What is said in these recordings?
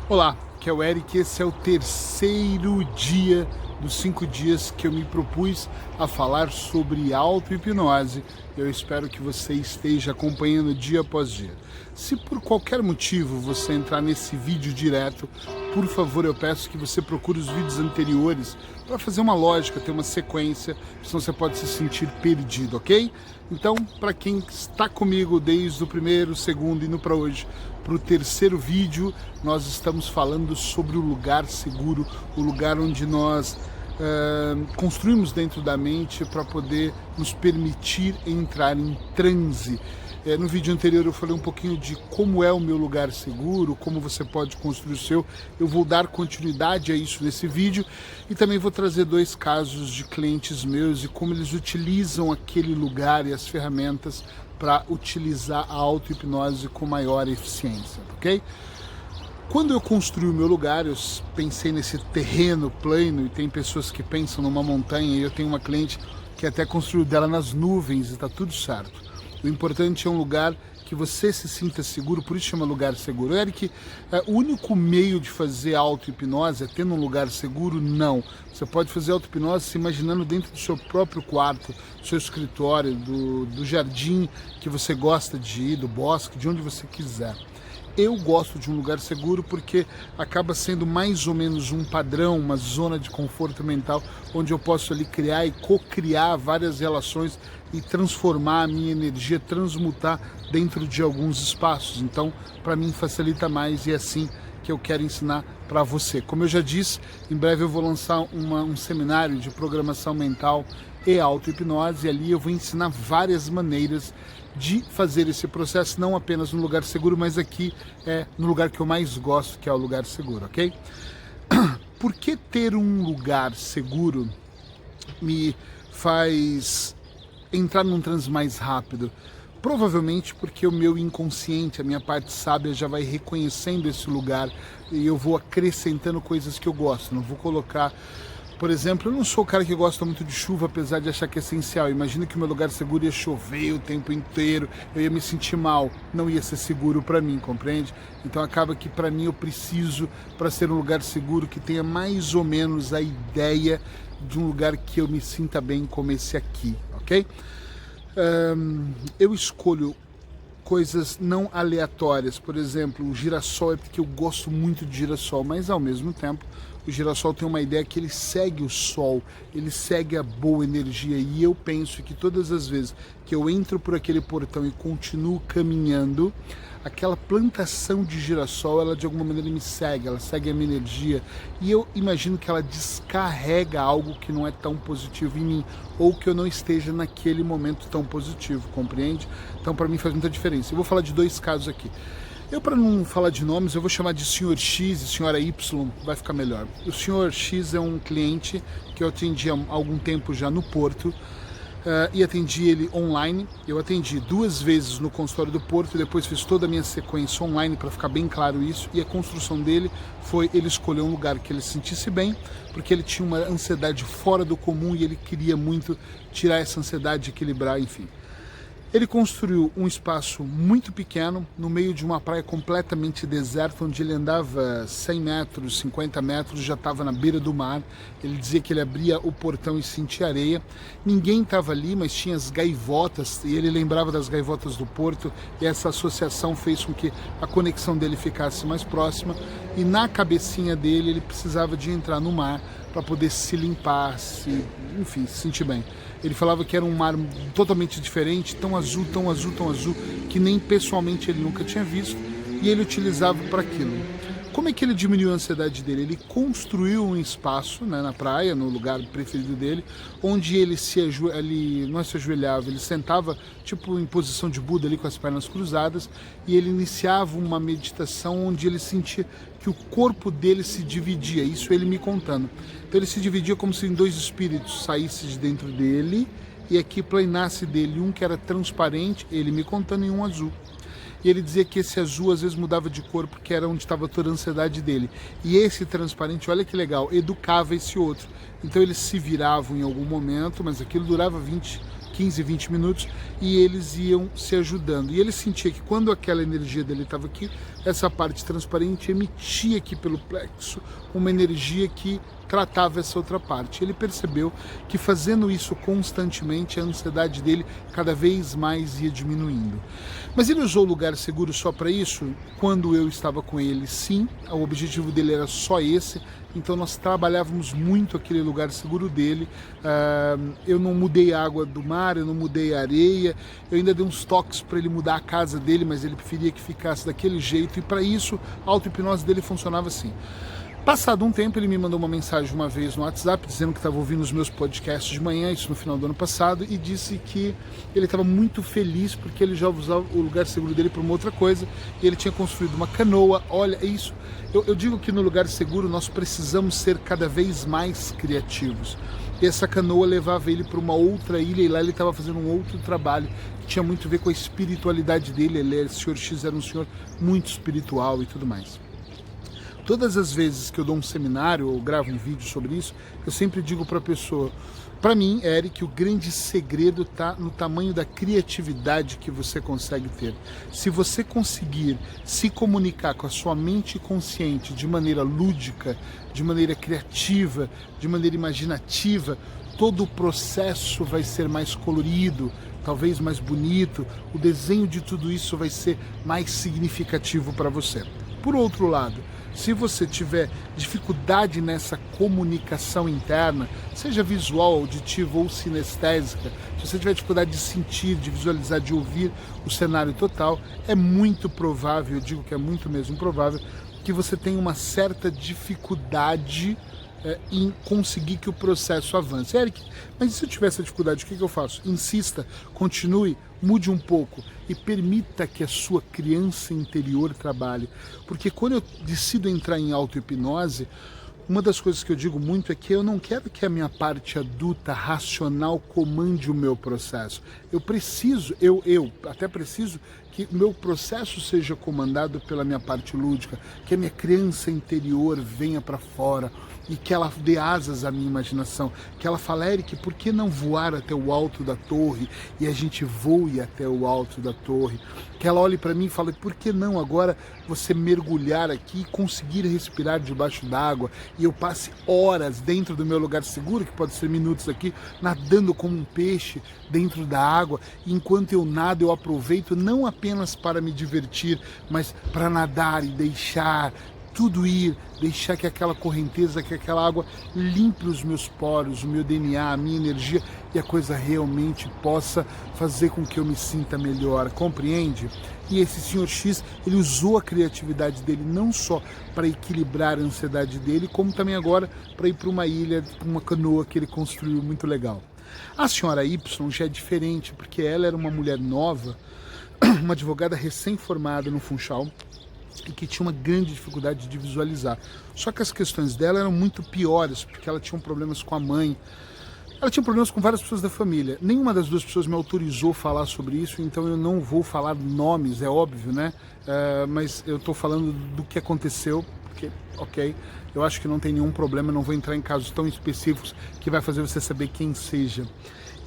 Olá, aqui é o Eric, esse é o terceiro dia dos 5 dias que eu me propus a falar sobre auto-hipnose. Eu espero que você esteja acompanhando dia após dia. Se por qualquer motivo você entrar nesse vídeo direto, por favor, eu peço que você procure os vídeos anteriores para fazer uma lógica, ter uma sequência, senão você pode se sentir perdido, ok? Então, para quem está comigo desde o primeiro, segundo e no para hoje, para o terceiro vídeo, nós estamos falando sobre o lugar seguro, o lugar onde nós construímos dentro da mente para poder nos permitir entrar em transe. No vídeo anterior eu falei um pouquinho de como é o meu lugar seguro, como você pode construir o seu. Eu vou dar continuidade a isso nesse vídeo e também vou trazer 2 casos de clientes meus e como eles utilizam aquele lugar e as ferramentas para utilizar a auto-hipnose com maior eficiência, ok? Quando eu construí o meu lugar, eu pensei nesse terreno plano, e tem pessoas que pensam numa montanha, e eu tenho uma cliente que até construiu dela nas nuvens e está tudo certo. O importante é um lugar que você se sinta seguro, por isso chama lugar seguro. Eric, o único meio de fazer auto-hipnose é ter um lugar seguro? Não. Você pode fazer auto-hipnose se imaginando dentro do seu próprio quarto, do seu escritório, do jardim que você gosta de ir, do bosque, de onde você quiser. Eu gosto de um lugar seguro porque acaba sendo mais ou menos um padrão, uma zona de conforto mental, onde eu posso ali criar e co-criar várias relações e transformar a minha energia, transmutar dentro de alguns espaços. Então, para mim facilita mais e é assim que eu quero ensinar para você. Como eu já disse, em breve eu vou lançar um seminário de programação mental e auto-hipnose, e ali eu vou ensinar várias maneiras de fazer esse processo, não apenas no lugar seguro, mas aqui é no lugar que eu mais gosto, que é o lugar seguro, ok? Por que ter um lugar seguro me faz entrar num transe mais rápido? Provavelmente porque o meu inconsciente, a minha parte sábia já vai reconhecendo esse lugar e eu vou acrescentando coisas que eu gosto, não vou colocar... Por exemplo, eu não sou o cara que gosta muito de chuva, apesar de achar que é essencial. Imagina que o meu lugar seguro ia chover o tempo inteiro, eu ia me sentir mal, não ia ser seguro para mim, compreende? Então acaba que para mim eu preciso, para ser um lugar seguro, que tenha mais ou menos a ideia de um lugar que eu me sinta bem como esse aqui, ok? Eu escolho coisas não aleatórias, por exemplo, o girassol é porque eu gosto muito de girassol, mas ao mesmo tempo o girassol tem uma ideia que ele segue o sol, ele segue a boa energia, e eu penso que todas as vezes que eu entro por aquele portão e continuo caminhando, aquela plantação de girassol, ela de alguma maneira me segue, ela segue a minha energia, e eu imagino que ela descarrega algo que não é tão positivo em mim, ou que eu não esteja naquele momento tão positivo, compreende? Então para mim faz muita diferença. Eu vou falar de 2 casos aqui. Para não falar de nomes, eu vou chamar de Sr. X e Sra. Y, vai ficar melhor. O Sr. X é um cliente que eu atendi há algum tempo já no Porto, e atendi ele online. Eu atendi 2 vezes no consultório do Porto e depois fiz toda a minha sequência online para ficar bem claro isso, e a construção dele foi ele escolher um lugar que ele se sentisse bem, porque ele tinha uma ansiedade fora do comum e ele queria muito tirar essa ansiedade, equilibrar, enfim. Ele construiu um espaço muito pequeno, no meio de uma praia completamente deserta, onde ele andava 100 metros, 50 metros, já estava na beira do mar. Ele dizia que ele abria o portão e sentia areia. Ninguém estava ali, mas tinha as gaivotas, e ele lembrava das gaivotas do porto, e essa associação fez com que a conexão dele ficasse mais próxima, e na cabecinha dele ele precisava de entrar no mar para poder se limpar, enfim, se sentir bem. Ele falava que era um mar totalmente diferente, tão azul, tão azul, tão azul, que nem pessoalmente ele nunca tinha visto, e ele utilizava para aquilo. Como é que ele diminuiu a ansiedade dele? Ele construiu um espaço, né, na praia, no lugar preferido dele, onde ele não se ajoelhava, ele sentava tipo em posição de Buda ali com as pernas cruzadas, e ele iniciava uma meditação onde ele sentia que o corpo dele se dividia, isso ele me contando. Então ele se dividia como se 2 espíritos saíssem de dentro dele e aqui planasse dele, um que era transparente, ele me contando, e um azul. E ele dizia que esse azul às vezes mudava de cor porque era onde estava toda a ansiedade dele. E esse transparente, olha que legal, educava esse outro. Então eles se viravam em algum momento, mas aquilo durava 20, 15, 20 minutos, e eles iam se ajudando. E ele sentia que quando aquela energia dele estava aqui, essa parte transparente emitia aqui pelo plexo uma energia que tratava essa outra parte. Ele percebeu que fazendo isso constantemente, a ansiedade dele cada vez mais ia diminuindo. Mas ele usou o lugar seguro só para isso? Quando eu estava com ele, sim. O objetivo dele era só esse. Então nós trabalhávamos muito aquele lugar seguro dele. Eu não mudei a água do mar, eu não mudei a areia, eu ainda dei uns toques para ele mudar a casa dele, mas ele preferia que ficasse daquele jeito, e para isso a auto-hipnose dele funcionava assim. Passado um tempo, ele me mandou uma mensagem uma vez no WhatsApp, dizendo que estava ouvindo os meus podcasts de manhã, isso no final do ano passado, e disse que ele estava muito feliz porque ele já usava o lugar seguro dele para uma outra coisa, e ele tinha construído uma canoa. Olha, é isso. Eu digo que no lugar seguro nós precisamos ser cada vez mais criativos. E essa canoa levava ele para uma outra ilha, e lá ele estava fazendo um outro trabalho que tinha muito a ver com a espiritualidade dele. O Sr. X era um senhor muito espiritual e tudo mais. Todas as vezes que eu dou um seminário ou gravo um vídeo sobre isso, eu sempre digo para a pessoa, para mim, Eric, o grande segredo está no tamanho da criatividade que você consegue ter. Se você conseguir se comunicar com a sua mente consciente de maneira lúdica, de maneira criativa, de maneira imaginativa, todo o processo vai ser mais colorido, talvez mais bonito, o desenho de tudo isso vai ser mais significativo para você. Por outro lado, se você tiver dificuldade nessa comunicação interna, seja visual, auditiva ou sinestésica, se você tiver dificuldade de sentir, de visualizar, de ouvir o cenário total, é muito provável, eu digo que é muito mesmo provável, que você tenha uma certa dificuldade em conseguir que o processo avance. Eric, mas e se eu tiver essa dificuldade, o que eu faço? Insista, continue, mude um pouco e permita que a sua criança interior trabalhe. Porque quando eu decido entrar em auto-hipnose, uma das coisas que eu digo muito é que eu não quero que a minha parte adulta, racional, comande o meu processo. Eu até preciso que o meu processo seja comandado pela minha parte lúdica, que a minha criança interior venha para fora e que ela dê asas à minha imaginação, que ela fale, Eric, por que não voar até o alto da torre e a gente voe até o alto da torre? Que ela olhe para mim e fale, por que não agora você mergulhar aqui e conseguir respirar debaixo d'água e eu passe horas dentro do meu lugar seguro, que pode ser minutos aqui, nadando como um peixe dentro da água, e enquanto eu nado eu aproveito não apenas para me divertir, mas para nadar e deixar tudo ir, deixar que aquela correnteza, que aquela água limpe os meus poros, o meu DNA, a minha energia, e a coisa realmente possa fazer com que eu me sinta melhor, compreende? E esse Sr. X, ele usou a criatividade dele não só para equilibrar a ansiedade dele, como também agora para ir para uma ilha, para uma canoa que ele construiu muito legal. A senhora Y já é diferente, porque ela era uma mulher nova, uma advogada recém-formada no Funchal, e que tinha uma grande dificuldade de visualizar. Só que as questões dela eram muito piores, porque ela tinha problemas com a mãe, ela tinha problemas com várias pessoas da família. Nenhuma das duas pessoas me autorizou a falar sobre isso, então eu não vou falar nomes, é óbvio, né? Mas eu estou falando do que aconteceu, porque, ok, eu acho que não tem nenhum problema, não vou entrar em casos tão específicos que vai fazer você saber quem seja.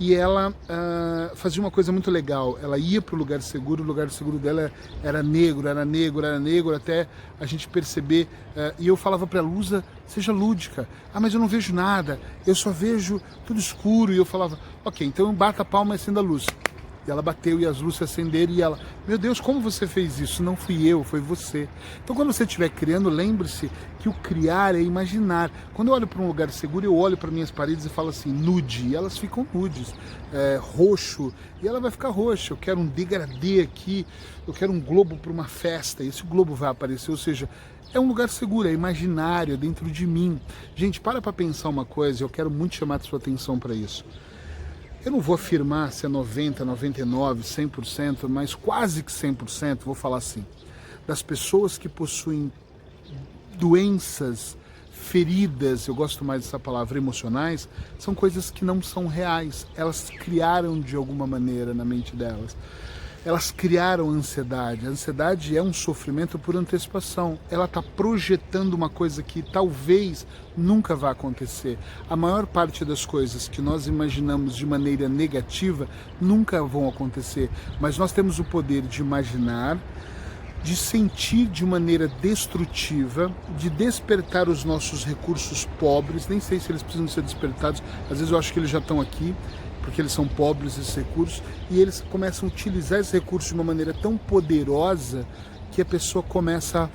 E ela fazia uma coisa muito legal, ela ia para o lugar seguro dela era negro, até a gente perceber, e eu falava para ela, Lusa, seja lúdica. Mas eu não vejo nada, eu só vejo tudo escuro, e eu falava, ok, então bata a palma e acenda a luz. E ela bateu e as luzes se acenderam e ela, meu Deus, como você fez isso? Não fui eu, foi você. Então quando você estiver criando, lembre-se que o criar é imaginar. Quando eu olho para um lugar seguro, eu olho para minhas paredes e falo assim, nude, e elas ficam nudes, roxo, e ela vai ficar roxa. Eu quero um degradê aqui, eu quero um globo para uma festa, e esse globo vai aparecer, ou seja, é um lugar seguro, é imaginário, é dentro de mim. Gente, para pensar uma coisa, eu quero muito chamar a sua atenção para isso. Eu não vou afirmar se é 90, 99, 100%, mas quase que 100%, vou falar assim, das pessoas que possuem doenças, feridas, eu gosto mais dessa palavra, emocionais, são coisas que não são reais, elas se criaram de alguma maneira na mente delas. elas criaram ansiedade. A ansiedade é um sofrimento por antecipação. Ela está projetando uma coisa que talvez nunca vá acontecer. A maior parte das coisas que nós imaginamos de maneira negativa nunca vão acontecer, mas nós temos o poder de imaginar, de sentir de maneira destrutiva, de despertar os nossos recursos pobres. Nem sei se eles precisam ser despertados, às vezes eu acho que eles já estão aqui, porque eles são pobres, esses recursos, e eles começam a utilizar esses recursos de uma maneira tão poderosa que a pessoa começa a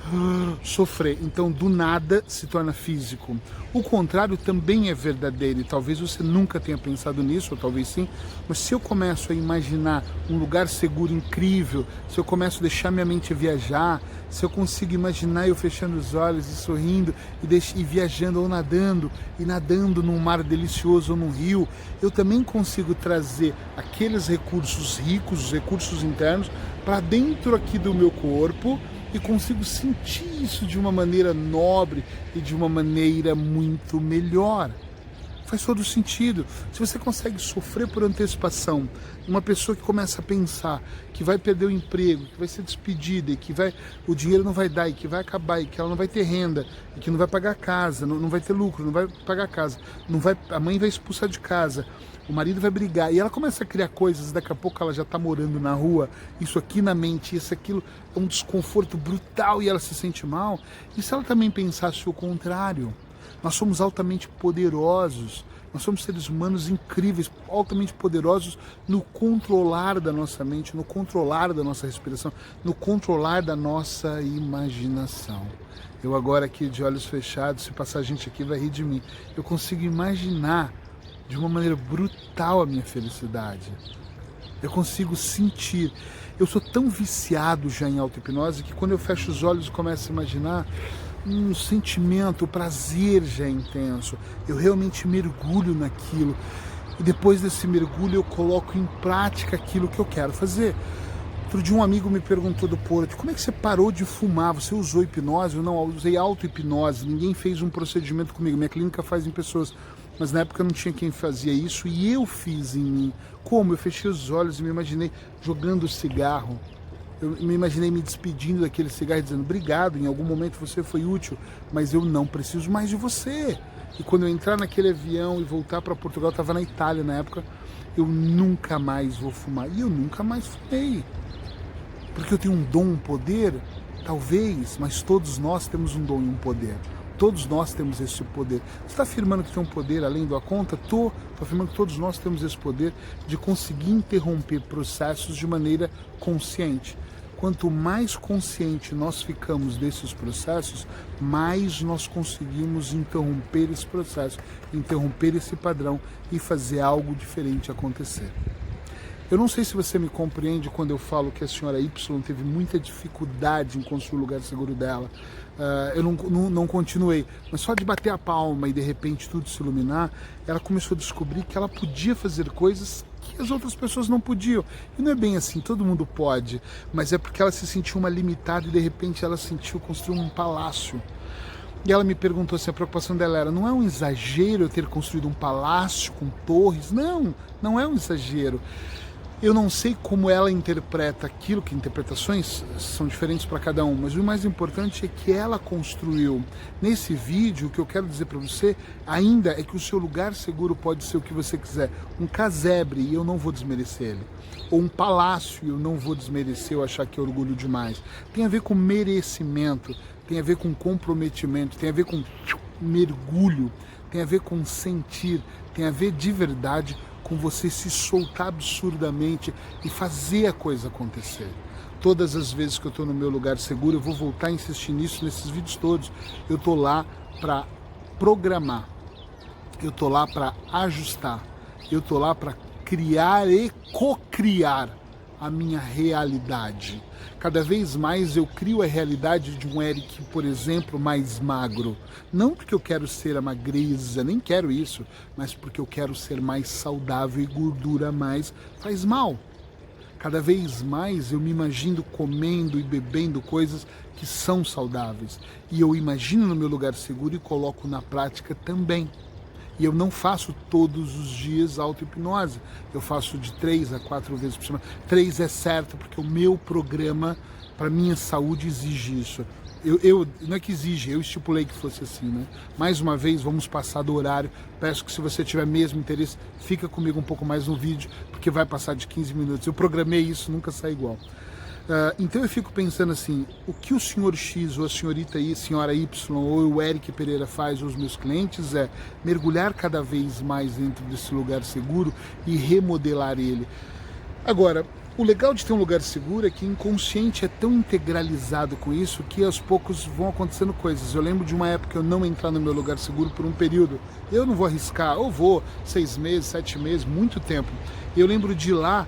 sofrer. Então, do nada, se torna físico. O contrário também é verdadeiro, e talvez você nunca tenha pensado nisso, ou talvez sim, mas se eu começo a imaginar um lugar seguro incrível, se eu começo a deixar minha mente viajar, se eu consigo imaginar eu fechando os olhos e sorrindo, e viajando ou nadando, e nadando num mar delicioso ou num rio, eu também consigo trazer aqueles recursos ricos, os recursos internos, para dentro aqui do meu corpo, e consigo sentir isso de uma maneira nobre e de uma maneira muito melhor. Faz todo sentido. Se você consegue sofrer por antecipação, uma pessoa que começa a pensar que vai perder o emprego, que vai ser despedida, e que o dinheiro não vai dar, e que vai acabar, e que ela não vai ter renda, e que não vai pagar a casa, não vai ter lucro, não vai pagar a casa, a mãe vai expulsar de casa, o marido vai brigar, e ela começa a criar coisas, daqui a pouco ela já está morando na rua, isso aqui na mente, isso, aquilo, é um desconforto brutal e ela se sente mal. E se ela também pensasse o contrário? Nós somos altamente poderosos, nós somos seres humanos incríveis, altamente poderosos no controlar da nossa mente, no controlar da nossa respiração, no controlar da nossa imaginação. Eu agora aqui de olhos fechados, se passar gente aqui vai rir de mim, eu consigo imaginar de uma maneira brutal a minha felicidade. Eu consigo sentir. Eu sou tão viciado já em auto-hipnose que quando eu fecho os olhos e começo a imaginar, um sentimento, o prazer já é intenso. Eu realmente mergulho naquilo. E depois desse mergulho eu coloco em prática aquilo que eu quero fazer. Outro dia um amigo me perguntou do Porto, como é que você parou de fumar? Você usou hipnose? Eu não, eu usei auto-hipnose. Ninguém fez um procedimento comigo. Minha clínica faz em pessoas. Mas na época não tinha quem fazia isso e eu fiz em mim. Como? Eu fechei os olhos e me imaginei jogando cigarro. Eu me imaginei me despedindo daquele cigarro e dizendo, obrigado, em algum momento você foi útil, mas eu não preciso mais de você. E quando eu entrar naquele avião e voltar para Portugal, eu estava na Itália na época, eu nunca mais vou fumar. E eu nunca mais fumei. Porque eu tenho um dom, um poder, talvez, mas todos nós temos um dom e um poder. Todos nós temos esse poder. Você está afirmando que tem um poder além da conta? Estou afirmando que todos nós temos esse poder de conseguir interromper processos de maneira consciente. Quanto mais consciente nós ficamos desses processos, mais nós conseguimos interromper esse processo, interromper esse padrão e fazer algo diferente acontecer. Eu não sei se você me compreende quando eu falo que a senhora Y teve muita dificuldade em construir o lugar seguro dela. Eu não continuei, mas só de bater a palma e de repente tudo se iluminar, ela começou a descobrir que ela podia fazer coisas que as outras pessoas não podiam. E não é bem assim, todo mundo pode, mas é porque ela se sentiu uma limitada e de repente ela sentiu construir um palácio. E ela me perguntou se a preocupação dela era, não é um exagero eu ter construído um palácio com torres? Não, não é um exagero. Eu não sei como ela interpreta aquilo, que interpretações são diferentes para cada um, mas o mais importante é que ela construiu. Nesse vídeo, o que eu quero dizer para você ainda é que o seu lugar seguro pode ser o que você quiser. Um casebre, e eu não vou desmerecer ele. Ou um palácio, e eu não vou desmerecer ou achar que é orgulho demais. Tem a ver com merecimento, tem a ver com comprometimento, tem a ver com mergulho, tem a ver com sentir, tem a ver de verdade com você se soltar absurdamente e fazer a coisa acontecer. Todas as vezes que eu estou no meu lugar seguro, eu vou voltar a insistir nisso nesses vídeos todos. Eu estou lá para programar, eu estou lá para ajustar, eu estou lá para criar e co-criar a minha realidade. Cada vez mais eu crio a realidade de um Eric, por exemplo, mais magro. Não porque eu quero ser a magreza, nem quero isso, mas porque eu quero ser mais saudável e gordura mais faz mal. Cada vez mais eu me imagino comendo e bebendo coisas que são saudáveis. E eu imagino no meu lugar seguro e coloco na prática também. E eu não faço todos os dias auto-hipnose. Eu faço de 3 a 4 vezes por semana. 3 é certo, porque o meu programa, para minha saúde, exige isso. Não é que exige, eu estipulei que fosse assim, né? Mais uma vez, vamos passar do horário. Peço que, se você tiver mesmo interesse, fica comigo um pouco mais no vídeo, porque vai passar de 15 minutos. Eu programei isso, nunca sai igual. Então eu fico pensando assim, o que o senhor X, ou a senhorita Y, senhora Y, ou o Eric Pereira faz, ou os meus clientes, é mergulhar cada vez mais dentro desse lugar seguro e remodelar ele. Agora, o legal de ter um lugar seguro é que o inconsciente é tão integralizado com isso que aos poucos vão acontecendo coisas. Eu lembro de uma época eu não entrar no meu lugar seguro por um período. Eu não vou arriscar, ou vou 6 meses, 7 meses, muito tempo. Eu lembro de ir lá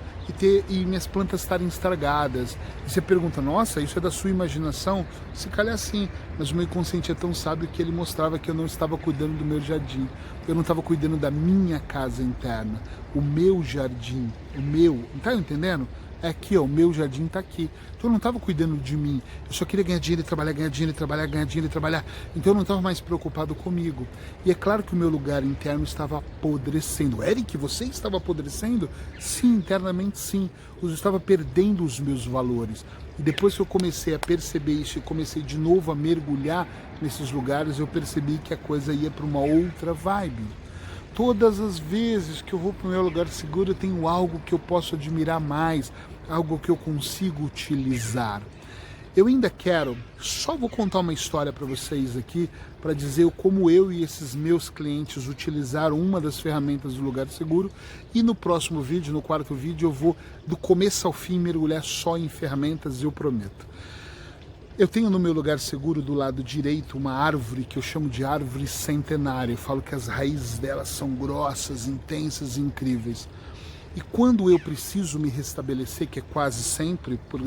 e minhas plantas estarem estragadas. E você pergunta, nossa, isso é da sua imaginação? Se calhar sim, mas o meu inconsciente é tão sábio que ele mostrava que eu não estava cuidando do meu jardim. Eu não estava cuidando da minha casa interna, o meu jardim, o meu, tá entendendo? É aqui, ó, o meu jardim tá aqui. Então eu não estava cuidando de mim. Eu só queria ganhar dinheiro e trabalhar, ganhar dinheiro e trabalhar, ganhar dinheiro e trabalhar. Então eu não estava mais preocupado comigo. E é claro que o meu lugar interno estava apodrecendo. Eric, você estava apodrecendo? Sim, internamente sim. Eu estava perdendo os meus valores. E depois que eu comecei a perceber isso e comecei de novo a mergulhar nesses lugares, eu percebi que a coisa ia para uma outra vibe. Todas as vezes que eu vou para o meu lugar seguro, eu tenho algo que eu posso admirar mais, algo que eu consigo utilizar. Eu ainda só vou contar uma história para vocês aqui, para dizer como eu e esses meus clientes utilizaram uma das ferramentas do lugar seguro, e no próximo vídeo, no 4º vídeo, eu vou do começo ao fim mergulhar só em ferramentas, eu prometo. Eu tenho no meu lugar seguro, do lado direito, uma árvore que eu chamo de árvore centenária. Eu falo que as raízes delas são grossas, intensas e incríveis. E quando eu preciso me restabelecer, que é quase sempre, por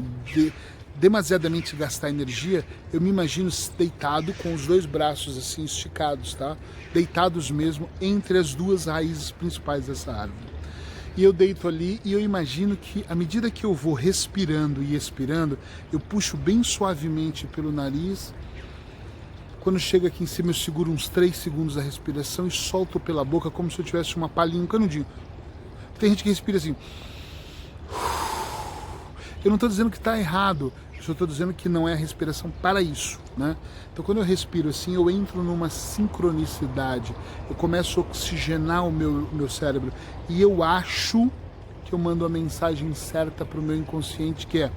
demasiadamente gastar energia, eu me imagino deitado com os 2 braços assim esticados, tá? Deitados mesmo entre as 2 raízes principais dessa árvore. E eu deito ali e eu imagino que, à medida que eu vou respirando e expirando, eu puxo bem suavemente pelo nariz. Quando chega aqui em cima, eu seguro uns 3 segundos a respiração e solto pela boca como se eu tivesse uma palhinha, um canudinho. Tem gente que respira assim. Eu não estou dizendo que está errado, eu só estou dizendo que não é a respiração para isso, né? Então quando eu respiro assim, eu entro numa sincronicidade, eu começo a oxigenar o meu cérebro e eu acho que eu mando a mensagem certa para o meu inconsciente, que é: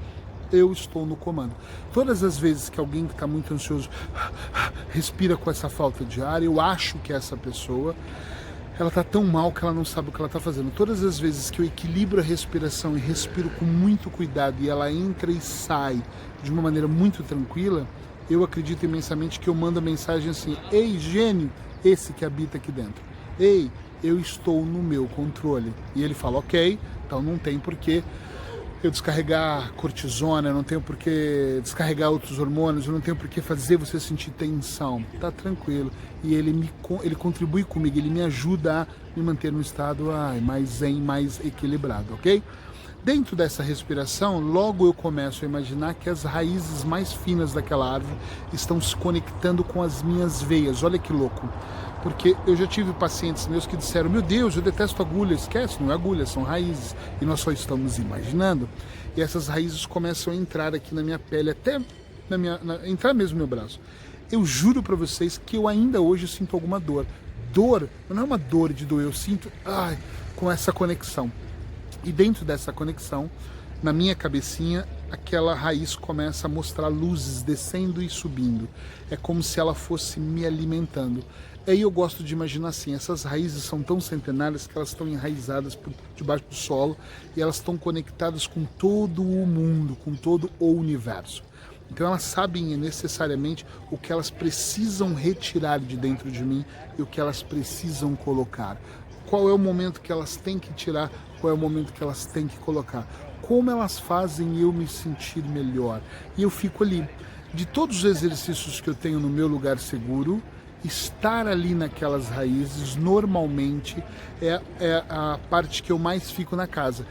eu estou no comando. Todas as vezes que alguém que está muito ansioso respira com essa falta de ar, eu acho que essa pessoa, ela está tão mal que ela não sabe o que ela está fazendo. Todas as vezes que eu equilibro a respiração e respiro com muito cuidado e ela entra e sai de uma maneira muito tranquila, eu acredito imensamente que eu mando a mensagem assim: ei, gênio, esse que habita aqui dentro. Ei, eu estou no meu controle. E ele fala: ok, então não tem porquê eu descarregar cortisona, eu não tenho porquê descarregar outros hormônios, eu não tenho porquê fazer você sentir tensão. Tá tranquilo. E ele contribui comigo, ele me ajuda a me manter num estado mais zen, mais equilibrado, ok? Dentro dessa respiração, logo eu começo a imaginar que as raízes mais finas daquela árvore estão se conectando com as minhas veias. Olha que louco. Porque eu já tive pacientes meus que disseram: meu Deus, eu detesto agulha. Esquece, não é agulha, são raízes. E nós só estamos imaginando. E essas raízes começam a entrar aqui na minha pele, até entrar mesmo no meu braço. Eu juro para vocês que eu ainda hoje sinto alguma dor. Dor, não é uma dor de doer, eu sinto com essa conexão. E dentro dessa conexão, na minha cabecinha, aquela raiz começa a mostrar luzes descendo e subindo. É como se ela fosse me alimentando. Aí eu gosto de imaginar assim: essas raízes são tão centenárias que elas estão enraizadas por debaixo do solo e elas estão conectadas com todo o mundo, com todo o universo. Então elas sabem necessariamente o que elas precisam retirar de dentro de mim e o que elas precisam colocar. Qual é o momento que elas têm que tirar, qual é o momento que elas têm que colocar. Como elas fazem eu me sentir melhor. E eu fico ali. De todos os exercícios que eu tenho no meu lugar seguro, estar ali naquelas raízes normalmente é a parte que eu mais fico na casa.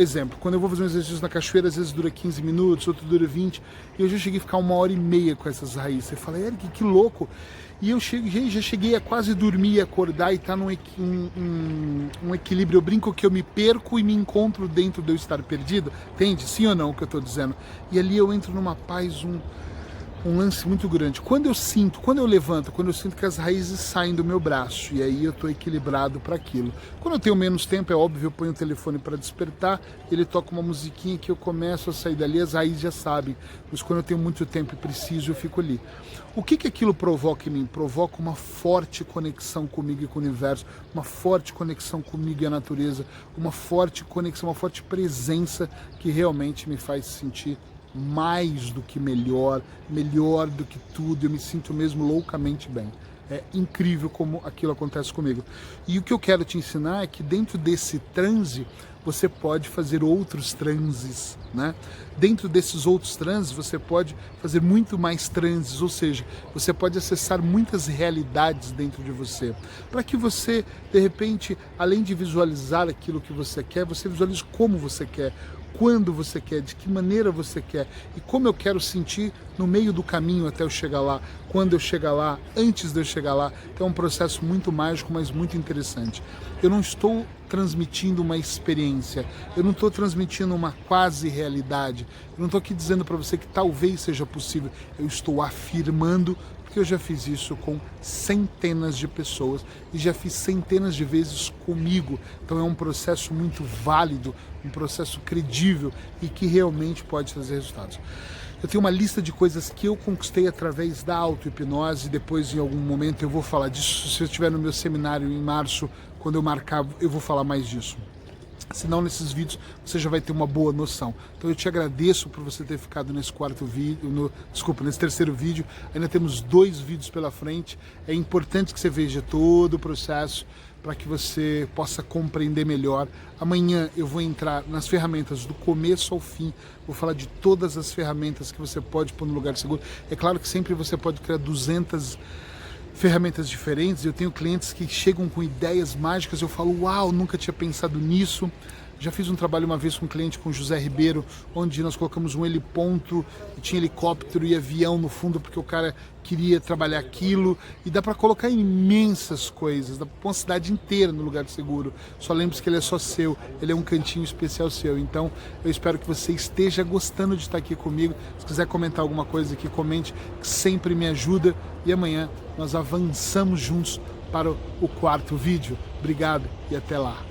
exemplo, quando eu vou fazer um exercício na cachoeira, às vezes dura 15 minutos, outro dura 20, e eu já cheguei a ficar 1h30 com essas raízes. Eu falei, Eric, que louco! E eu já cheguei a quase dormir e acordar e estar num equilíbrio. Eu brinco que eu me perco e me encontro dentro de eu estar perdido. Entende? Sim ou não o que eu estou dizendo? E ali eu entro numa paz, um lance muito grande. Quando eu levanto, quando eu sinto que as raízes saem do meu braço, e aí eu estou equilibrado para aquilo. Quando eu tenho menos tempo, é óbvio, eu ponho o telefone para despertar, ele toca uma musiquinha que eu começo a sair dali, as raízes já sabem. Mas quando eu tenho muito tempo e preciso, eu fico ali. O que aquilo provoca em mim? Provoca uma forte conexão comigo e com o universo, uma forte conexão comigo e a natureza, uma forte conexão, uma forte presença que realmente me faz sentir mais do que melhor do que tudo, eu me sinto mesmo loucamente bem. É incrível como aquilo acontece comigo. E o que eu quero te ensinar é que dentro desse transe, você pode fazer outros transes, né? Dentro desses outros transes, você pode fazer muito mais transes, ou seja, você pode acessar muitas realidades dentro de você, para que você, de repente, além de visualizar aquilo que você quer, você visualize como você quer, quando você quer, de que maneira você quer e como eu quero sentir no meio do caminho até eu chegar lá, quando eu chegar lá, antes de eu chegar lá. Então é um processo muito mágico, mas muito interessante. Eu não estou transmitindo uma experiência, eu não estou transmitindo uma quase realidade, eu não estou aqui dizendo para você que talvez seja possível, eu estou afirmando, porque eu já fiz isso com centenas de pessoas e já fiz centenas de vezes comigo. Então é um processo muito válido, um processo credível e que realmente pode trazer resultados. Eu tenho uma lista de coisas que eu conquistei através da auto-hipnose, depois em algum momento eu vou falar disso. Se eu estiver no meu seminário em março, quando eu marcar, eu vou falar mais disso. Senão nesses vídeos você já vai ter uma boa noção. Então eu te agradeço por você ter ficado nesse nesse terceiro vídeo. Ainda temos 2 vídeos pela frente. É importante que você veja todo o processo para que você possa compreender melhor. Amanhã eu vou entrar nas ferramentas do começo ao fim, vou falar de todas as ferramentas que você pode pôr no lugar seguro. É claro que sempre você pode criar 200 ferramentas diferentes. Eu tenho clientes que chegam com ideias mágicas, eu falo, uau, nunca tinha pensado nisso. Já fiz um trabalho uma vez com um cliente, com o José Ribeiro, onde nós colocamos um heliponto, e tinha helicóptero e avião no fundo, porque o cara queria trabalhar aquilo, e dá para colocar imensas coisas, dá para pôr uma cidade inteira no lugar seguro. Só lembre-se que ele é só seu, ele é um cantinho especial seu. Então eu espero que você esteja gostando de estar aqui comigo. Se quiser comentar alguma coisa aqui, comente, que sempre me ajuda, e amanhã nós avançamos juntos para o 4º vídeo. Obrigado e até lá.